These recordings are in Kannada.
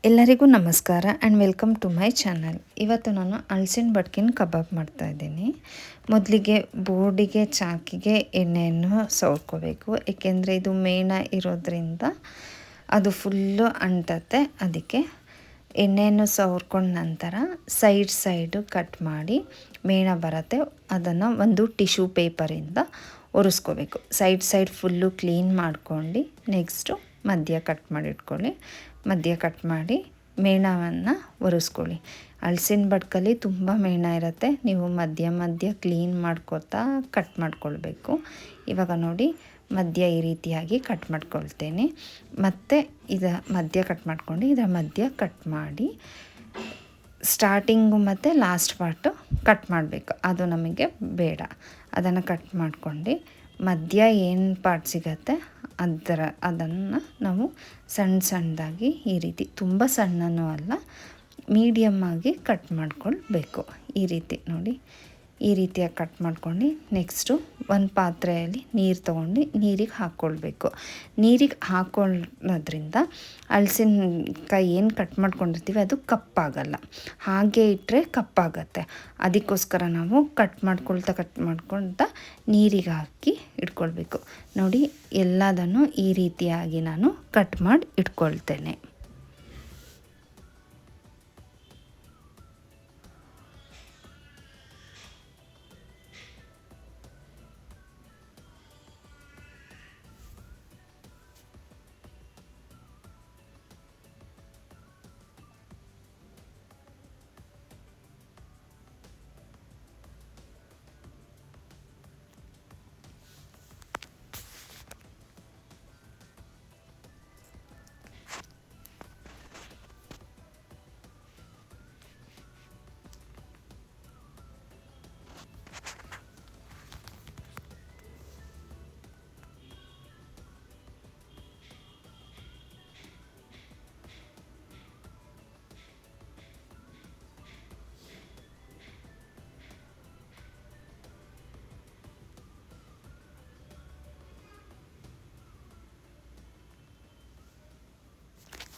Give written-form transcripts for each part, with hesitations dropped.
ಎಲ್ಲರಿಗೂ ನಮಸ್ಕಾರ and welcome to my channel. ಇವತ್ತು ನಾನು ಹಲಸಿನ ಬಡ್ಕಿನ ಕಬಾಬ್ ಮಾಡ್ತಾಯಿದ್ದೀನಿ. ಮೊದಲಿಗೆ ಬೋರ್ಡಿಗೆ ಚಾಕಿಗೆ ಎಣ್ಣೆಯನ್ನು ಸವರ್ಕೋಬೇಕು, ಏಕೆಂದರೆ ಇದು ಮೇಣ ಇರೋದ್ರಿಂದ ಅದು ಫುಲ್ಲು ಅಂಟತ್ತೆ. ಅದಕ್ಕೆ ಎಣ್ಣೆಯನ್ನು ಸವರ್ಕೊಂಡ ನಂತರ ಸೈಡು ಕಟ್ ಮಾಡಿ ಮೇಣ ಬರುತ್ತೆ, ಅದನ್ನು ಒಂದು ಟಿಶ್ಯೂ ಪೇಪರಿಂದ ಒರೆಸ್ಕೋಬೇಕು. ಸೈಡ್ ಫುಲ್ಲು ಕ್ಲೀನ್ ಮಾಡ್ಕೊಂಡು ನೆಕ್ಸ್ಟು ಮಧ್ಯ ಕಟ್ ಮಾಡಿ ಇಟ್ಕೊಳ್ಳಿ. ಮಧ್ಯ ಕಟ್ ಮಾಡಿ ಮೇಣವನ್ನು ಒರೆಸ್ಕೊಳ್ಳಿ. ಹಲಸಿನ ಬಡ್ಕಲ್ಲಿ ತುಂಬ ಮೇಣ ಇರುತ್ತೆ, ನೀವು ಮಧ್ಯ ಕ್ಲೀನ್ ಮಾಡ್ಕೋತಾ ಕಟ್ ಮಾಡ್ಕೊಳ್ಬೇಕು. ಇವಾಗ ನೋಡಿ ಮಧ್ಯ ಈ ರೀತಿಯಾಗಿ ಕಟ್ ಮಾಡ್ಕೊಳ್ತೇನೆ. ಮತ್ತು ಮಧ್ಯ ಕಟ್ ಮಾಡ್ಕೊಂಡು ಇದರ ಮಧ್ಯ ಕಟ್ ಮಾಡಿ ಸ್ಟಾರ್ಟಿಂಗು ಮತ್ತು ಲಾಸ್ಟ್ ಪಾರ್ಟು ಕಟ್ ಮಾಡಬೇಕು, ಅದು ನಮಗೆ ಬೇಡ. ಅದನ್ನು ಕಟ್ ಮಾಡ್ಕೊಂಡು ಮಧ್ಯ ಏನು ಪಾರ್ಟ್ ಸಿಗತ್ತೆ ಅದನ್ನು ನಾವು ಸಣ್ಣದಾಗಿ ಈ ರೀತಿ, ತುಂಬ ಸಣ್ಣನೂ ಅಲ್ಲ, ಮೀಡಿಯಮ್ ಆಗಿ ಕಟ್ ಮಾಡ್ಕೊಳ್ಬೇಕು. ಈ ರೀತಿ ನೋಡಿ, ಈ ರೀತಿಯಾಗಿ ಕಟ್ ಮಾಡ್ಕೊಂಡು ನೆಕ್ಸ್ಟು ಒಂದು ಪಾತ್ರೆಯಲ್ಲಿ ನೀರು ತೊಗೊಂಡು ನೀರಿಗೆ ಹಾಕ್ಕೊಳ್ಬೇಕು. ನೀರಿಗೆ ಹಾಕ್ಕೊಳ್ಳೋದ್ರಿಂದ ಹಲಸಿನಕಾಯಿ ಏನು ಕಟ್ ಮಾಡ್ಕೊಂಡಿರ್ತೀವಿ ಅದು ಕಪ್ಪಾಗಲ್ಲ, ಹಾಗೆ ಇಟ್ಟರೆ ಕಪ್ಪಾಗತ್ತೆ. ಅದಕ್ಕೋಸ್ಕರ ನಾವು ಕಟ್ ಮಾಡ್ಕೊಳ್ತಾ ನೀರಿಗೆ ಹಾಕಿ ಇಟ್ಕೊಳ್ಬೇಕು. ನೋಡಿ ಎಲ್ಲದನ್ನು ಈ ರೀತಿಯಾಗಿ ನಾನು ಕಟ್ ಮಾಡಿ ಇಟ್ಕೊಳ್ತೇನೆ.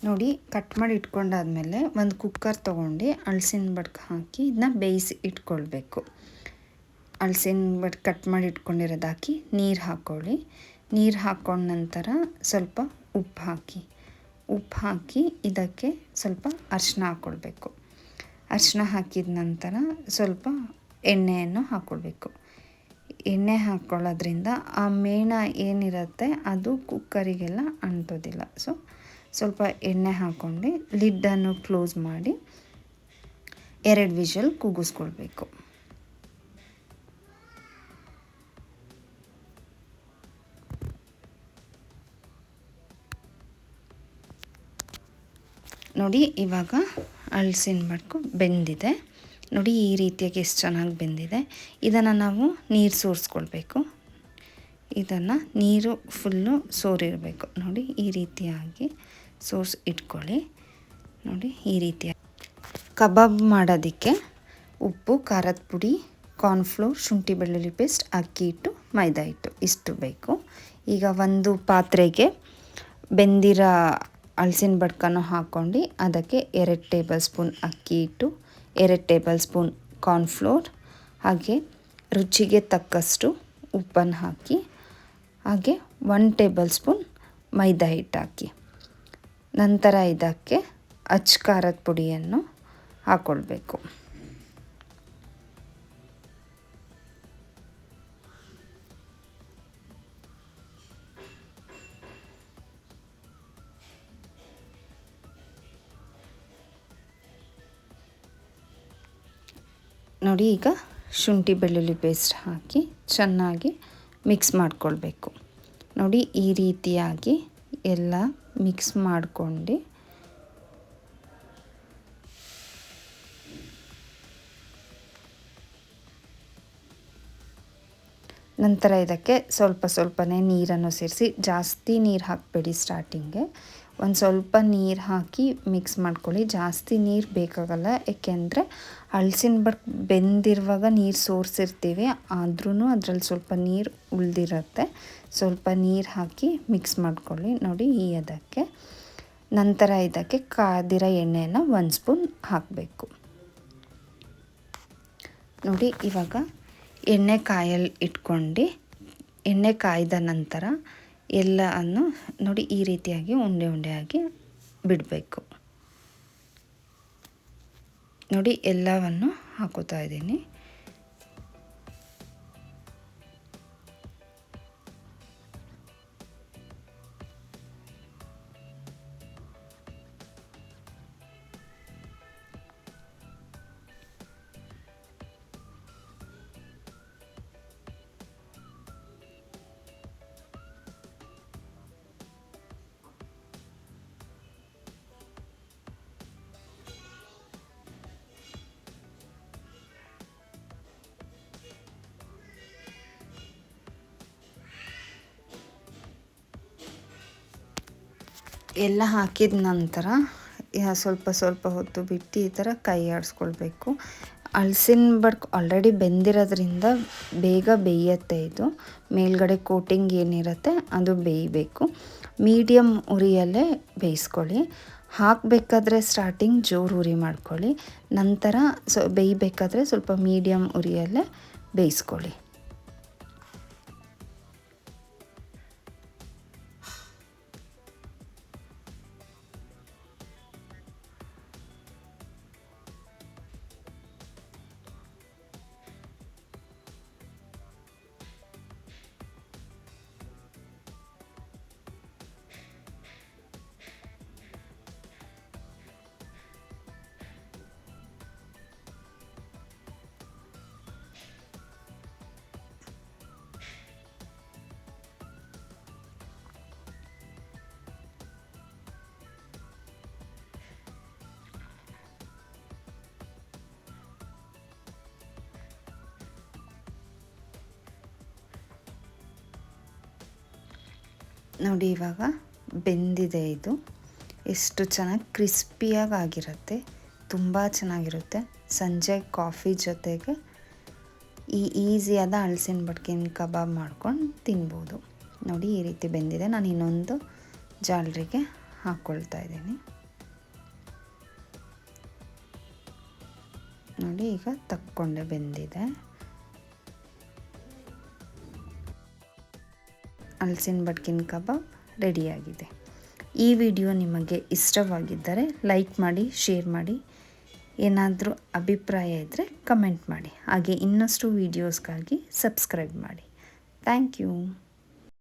ನೋಡಿ ಕಟ್ ಮಾಡಿ ಇಟ್ಕೊಂಡಾದ್ಮೇಲೆ ಒಂದು ಕುಕ್ಕರ್ ತೊಗೊಂಡು ಹಲಸಿನ ಬಡ್ಕ ಹಾಕಿ ಇದನ್ನ ಬೇಯಿಸಿ ಇಟ್ಕೊಳ್ಬೇಕು. ಹಲಸಿನ ಬಡ್ಕ ಕಟ್ ಮಾಡಿ ಇಟ್ಕೊಂಡಿರೋದು ಹಾಕಿ ನೀರು ಹಾಕ್ಕೊಳ್ಳಿ. ನೀರು ಹಾಕ್ಕೊಂಡ ನಂತರ ಸ್ವಲ್ಪ ಉಪ್ಪು ಹಾಕಿ ಇದಕ್ಕೆ ಸ್ವಲ್ಪ ಅರಿಶಿನ ಹಾಕ್ಕೊಳ್ಬೇಕು. ಅರಿಶಿನ ಹಾಕಿದ ನಂತರ ಸ್ವಲ್ಪ ಎಣ್ಣೆಯನ್ನು ಹಾಕ್ಕೊಳ್ಬೇಕು. ಎಣ್ಣೆ ಹಾಕ್ಕೊಳ್ಳೋದ್ರಿಂದ ಆ ಮೇಣ ಏನಿರುತ್ತೆ ಅದು ಕುಕ್ಕರಿಗೆಲ್ಲ ಅಂಟೋದಿಲ್ಲ. ಸ್ವಲ್ಪ ಎಣ್ಣೆ ಹಾಕ್ಕೊಂಡು ಲಿಡ್ಡನ್ನು ಕ್ಲೋಸ್ ಮಾಡಿ 2 ವಿಷಲ್ ಕೂಗಿಸ್ಕೊಳ್ಬೇಕು. ನೋಡಿ ಇವಾಗ ಹಲಸಿನ ಬಡ್ಕು ಬೆಂದಿದೆ. ನೋಡಿ ಈ ರೀತಿಯಾಗಿ ಎಷ್ಟು ಚೆನ್ನಾಗಿ ಬೆಂದಿದೆ. ಇದನ್ನು ನಾವು ನೀರು ಸೋರಿಸ್ಕೊಳ್ಬೇಕು. ಇದನ್ನು ನೀರು ಫುಲ್ಲು ಸೋರಿರಬೇಕು. ನೋಡಿ ಈ ರೀತಿಯಾಗಿ ಸೋರ್ಸ್ ಇಟ್ಕೊಳ್ಳಿ. ನೋಡಿ ಈ ರೀತಿಯಾಗಿ ಕಬಾಬ್ ಮಾಡೋದಕ್ಕೆ ಉಪ್ಪು, ಖಾರದ ಪುಡಿ, ಕಾರ್ನ್ಫ್ಲೋರ್, ಶುಂಠಿ ಬೆಳ್ಳುಳ್ಳಿ ಪೇಸ್ಟ್, ಅಕ್ಕಿ ಹಿಟ್ಟು, ಮೈದಾ ಹಿಟ್ಟು ಇಷ್ಟು ಬೇಕು. ಈಗ ಒಂದು ಪಾತ್ರೆಗೆ ಬೆಂದಿರೋ ಹಲಸಿನ ಬಡ್ಕನ್ನು ಹಾಕ್ಕೊಂಡು ಅದಕ್ಕೆ 2 ಟೇಬಲ್ ಸ್ಪೂನ್ ಅಕ್ಕಿ ಹಿಟ್ಟು, 2 ಟೇಬಲ್ ಸ್ಪೂನ್ ಕಾರ್ನ್ಫ್ಲೋರ್, ಹಾಗೆ ರುಚಿಗೆ ತಕ್ಕಷ್ಟು ಉಪ್ಪನ್ನು ಹಾಕಿ, ಹಾಗೆ 1 ಟೇಬಲ್ ಸ್ಪೂನ್ ಮೈದಾ ಹಿಟ್ಟು ಹಾಕಿ, ನಂತರ ಇದಕ್ಕೆ ಅಚ್ಚ ಖಾರದ ಪುಡಿಯನ್ನು ಹಾಕ್ಕೊಳ್ಬೇಕು. ನೋಡಿ ಈಗ ಶುಂಠಿ ಬೆಳ್ಳುಳ್ಳಿ ಪೇಸ್ಟ್ ಹಾಕಿ ಚೆನ್ನಾಗಿ ಮಿಕ್ಸ್ ಮಾಡ್ಕೊಳ್ಬೇಕು. ನೋಡಿ ಈ ರೀತಿಯಾಗಿ ಎಲ್ಲ ಮಿಕ್ಸ್ ಮಾಡ್ಕೊಂಡು ನಂತರ ಇದಕ್ಕೆ ಸ್ವಲ್ಪನೇ ನೀರನ್ನು ಸೇರಿಸಿ, ಜಾಸ್ತಿ ನೀರು ಹಾಕಬೇಡಿ, ಸ್ಟಾರ್ಟಿಂಗ್ಗೆ ಒಂದು ಸ್ವಲ್ಪ ನೀರು ಹಾಕಿ ಮಿಕ್ಸ್ ಮಾಡ್ಕೊಳ್ಳಿ. ಜಾಸ್ತಿ ನೀರು ಬೇಕಾಗಲ್ಲ, ಏಕೆಂದರೆ ಹಲಸಿನ ಬಡ್ಕ ಬೆಂದಿರುವಾಗ ನೀರು ಸೋರಿಸಿರ್ತೀವಿ, ಆದ್ರೂ ಅದರಲ್ಲಿ ಸ್ವಲ್ಪ ನೀರು ಉಳಿದಿರುತ್ತೆ. ಸ್ವಲ್ಪ ನೀರು ಹಾಕಿ ಮಿಕ್ಸ್ ಮಾಡ್ಕೊಳ್ಳಿ. ನೋಡಿ ಈ ಅದಕ್ಕೆ ನಂತರ ಇದಕ್ಕೆ ಕಾದಿರೋ ಎಣ್ಣೆಯನ್ನು 1 ಸ್ಪೂನ್ ಹಾಕಬೇಕು. ನೋಡಿ ಇವಾಗ ಎಣ್ಣೆ ಕಾಯಲ್ಲಿ ಇಟ್ಕೊಂಡು ಎಣ್ಣೆ ಕಾಯ್ದ ನಂತರ ಎಲ್ಲವನ್ನು ನೋಡಿ ಈ ರೀತಿಯಾಗಿ ಉಂಡೆ ಉಂಡೆಯಾಗಿ ಬಿಡಬೇಕು. ನೋಡಿ ಎಲ್ಲವನ್ನು ಹಾಕೋತಾ ಇದ್ದೀನಿ. ಎಲ್ಲ ಹಾಕಿದ ನಂತರ ಸ್ವಲ್ಪ ಸ್ವಲ್ಪ ಹೊತ್ತು ಬಿಟ್ಟು ಈ ಥರ ಕೈ ಆಡಿಸ್ಕೊಳ್ಬೇಕು. ಹಲಸಿನ ಬಡ್ಕು ಆಲ್ರೆಡಿ ಬೆಂದಿರೋದ್ರಿಂದ ಬೇಗ ಬೇಯುತ್ತೆ. ಇದು ಮೇಲ್ಗಡೆ ಕೋಟಿಂಗ್ ಏನಿರುತ್ತೆ ಅದು ಬೇಯಬೇಕು. ಮೀಡಿಯಮ್ ಉರಿಯಲ್ಲೇ ಬೇಯಿಸ್ಕೊಳ್ಳಿ. ಹಾಕಬೇಕಾದ್ರೆ ಸ್ಟಾರ್ಟಿಂಗ್ ಜೋರು ಉರಿ ಮಾಡ್ಕೊಳ್ಳಿ. ನಂತರ ಬೇಯಬೇಕಾದ್ರೆ ಸ್ವಲ್ಪ ಮೀಡಿಯಮ್ ಉರಿಯಲ್ಲೇ ಬೇಯಿಸ್ಕೊಳ್ಳಿ. ನೋಡಿ ಇವಾಗ ಬೆಂದಿದೆ. ಇದು ಎಷ್ಟು ಚೆನ್ನಾಗಿ ಕ್ರಿಸ್ಪಿಯಾಗಿ ಆಗಿರುತ್ತೆ. ತುಂಬ ಚೆನ್ನಾಗಿರುತ್ತೆ. ಸಂಜೆ ಕಾಫಿ ಜೊತೆಗೆ ಈಸಿಯಾದ ಹಲಸಿನ ಬಡ್ಕಿನ ಕಬಾಬ್ ಮಾಡ್ಕೊಂಡು ತಿನ್ಬೋದು. ನೋಡಿ ಈ ರೀತಿ ಬೆಂದಿದೆ. ನಾನು ಇನ್ನೊಂದು ಜಾಲರಿಗೆ ಹಾಕ್ಕೊಳ್ತಾ ಇದ್ದೀನಿ. ನೋಡಿ ಈಗ ತಕ್ಕೊಂಡೆ ಬೆಂದಿದೆ. ಹಲಸಿನ ಬಡ್ಕಿನ ಕಬಾಬ್ ರೆಡಿಯಾಗಿದೆ. ಈ ವಿಡಿಯೋ ನಿಮಗೆ ಇಷ್ಟವಾಗಿದ್ದರೆ ಲೈಕ್ ಮಾಡಿ, ಶೇರ್ ಮಾಡಿ. ಏನಾದರೂ ಅಭಿಪ್ರಾಯ ಇದ್ದರೆ ಕಮೆಂಟ್ ಮಾಡಿ. ಹಾಗೆ ಇನ್ನಷ್ಟು ವೀಡಿಯೋಸ್ಗಾಗಿ ಸಬ್ಸ್ಕ್ರೈಬ್ ಮಾಡಿ. Thank you.